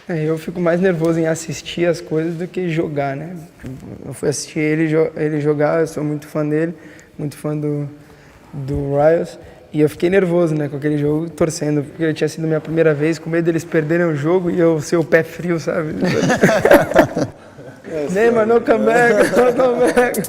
Eu fico mais nervoso em assistir as coisas do que jogar, né? Eu fui assistir ele jogar, eu sou muito fã dele, muito fã do Rios, e eu fiquei nervoso, né, com aquele jogo, torcendo, porque tinha sido minha primeira vez, com medo deles perderem o jogo e eu ser o pé frio, sabe? Neymar, no comeback, no comeback.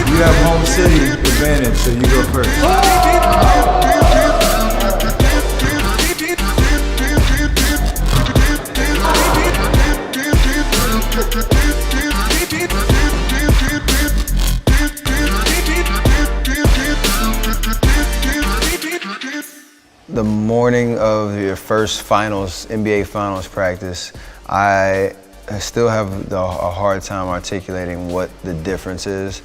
You have home city advantage, so you go first. The morning of your first finals, NBA finals practice, I still have a hard time articulating what the difference is.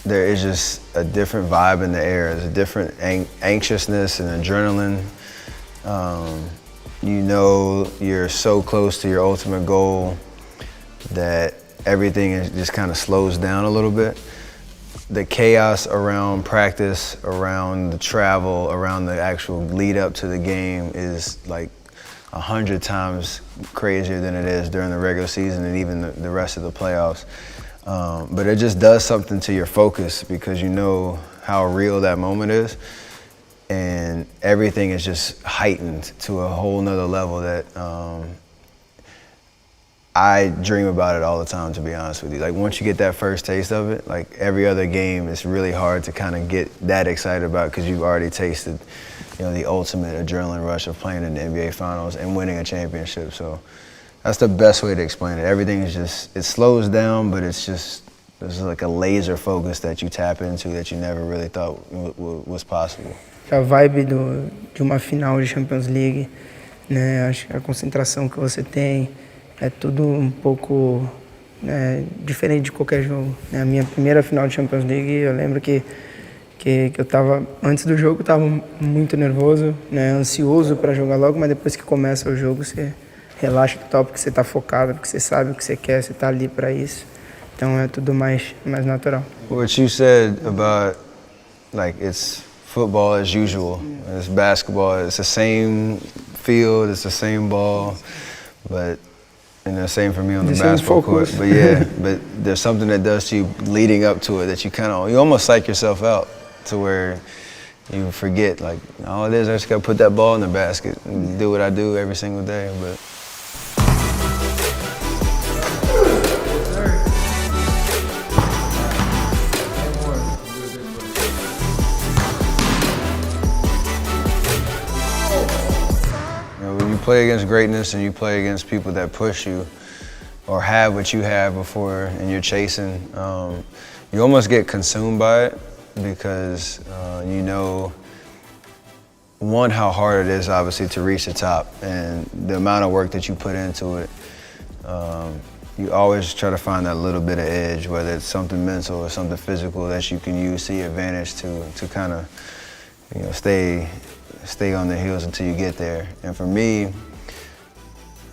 There is just a different vibe in the air. There's a different anxiousness and adrenaline. You know you're so close to your ultimate goal that everything just kind of slows down a little bit. The chaos around practice, around the travel, around the actual lead up to the game is like 100 times crazier than it is during the regular season and even the rest of the playoffs. But it just does something to your focus because you know how real that moment is. And everything is just heightened to a whole nother level that I dream about it all the time, to be honest with you. Like once you get that first taste of it, like every other game, it's really hard to kind of get that excited about because you've already tasted, you know, the ultimate adrenaline rush of playing in the NBA Finals and winning a championship. So that's the best way to explain it. Everything is just, it slows down, but it's just, there's like a laser focus that you tap into that you never really thought was possible. A vibe de uma final de Champions League, né? Acho que a concentração que você tem é tudo um pouco diferente de qualquer jogo. A minha primeira final de Champions League, eu lembro que eu estava, antes do jogo, eu estava muito nervoso, né? Ansioso para jogar logo, mas depois que começa o jogo, você relaxa total, porque você está focado, porque você sabe o que você quer, você está ali para isso. Então é tudo mais natural. What you said about, like, it's football as usual, it's basketball, it's the same field, it's the same ball, but and the same for me on the basketball court. But yeah, but there's something that does to you leading up to it that you you almost psych yourself out to where you forget, like, all it is, I just gotta put that ball in the basket and do what I do every single day. But when you play against greatness and you play against people that push you or have what you have before and you're chasing, you almost get consumed by it because you know, one, how hard it is obviously to reach the top and the amount of work that you put into it. You always try to find that little bit of edge, whether it's something mental or something physical that you can use to your advantage to kind of, you know, stay on the heels until you get there. And for me,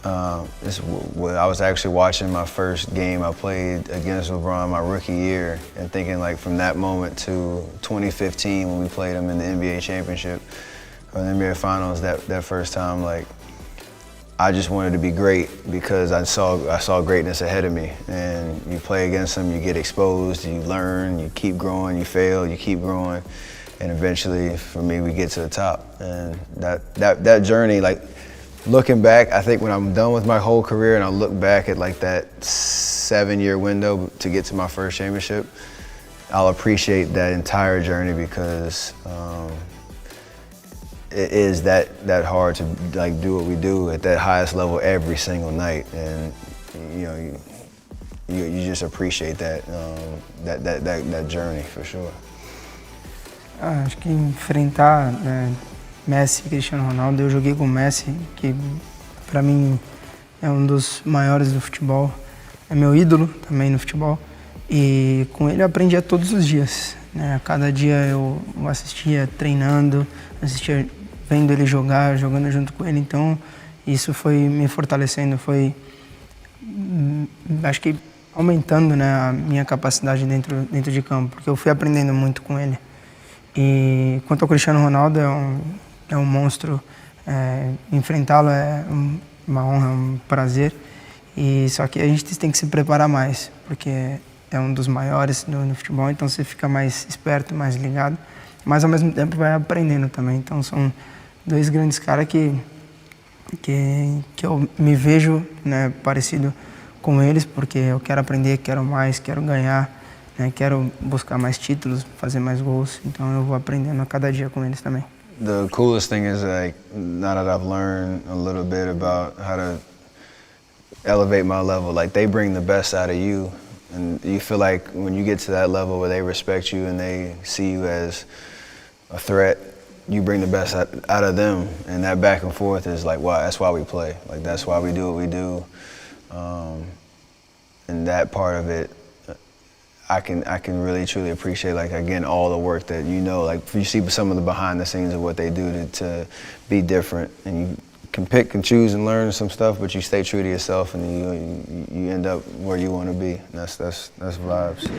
I was actually watching my first game I played against LeBron my rookie year and thinking, like, from that moment to 2015 when we played him in the NBA championship or the NBA finals that first time, like, I just wanted to be great because I saw greatness ahead of me. And you play against him, you get exposed, you learn, you keep growing, you fail, you keep growing. And eventually, for me, we get to the top. And that journey, like, looking back, I think when I'm done with my whole career and I look back at, like, that 7-year window to get to my first championship, I'll appreciate that entire journey because it is that hard to, like, do what we do at that highest level every single night. And, you know, you just appreciate that journey for sure. Acho que enfrentar Messi e Cristiano Ronaldo, eu joguei com o Messi, que para mim é um dos maiores do futebol, é meu ídolo também no futebol. E com ele eu aprendia todos os dias, né? Cada dia eu assistia treinando, assistia vendo ele jogar, jogando junto com ele. Então isso foi me fortalecendo, foi, acho que aumentando, né, a minha capacidade dentro de campo, porque eu fui aprendendo muito com ele. E quanto ao Cristiano Ronaldo, é um monstro, enfrentá-lo é uma honra, um prazer. E só que a gente tem que se preparar mais, porque é um dos maiores no futebol, então você fica mais esperto, mais ligado, mas ao mesmo tempo vai aprendendo também. Então são dois grandes caras que eu me vejo, né, parecido com eles, porque eu quero aprender, quero mais, quero ganhar, né, quero buscar mais títulos, fazer mais gols, então eu vou aprendendo a cada dia com eles também. The coolest thing is, like, now that I've learned a little bit about how to elevate my level, like, they bring the best out of you, and you feel like when you get to that level where they respect you and they see you as a threat, you bring the best out of them, and that back and forth is like, wow, that's why we play. Like, that's why we do what we do. And that part of it, I can really truly appreciate, like, again, all the work that like, you see some of the behind the scenes of what they do to be different, and you can pick and choose and learn some stuff, but you stay true to yourself, and you end up where you want to be. And that's vibes.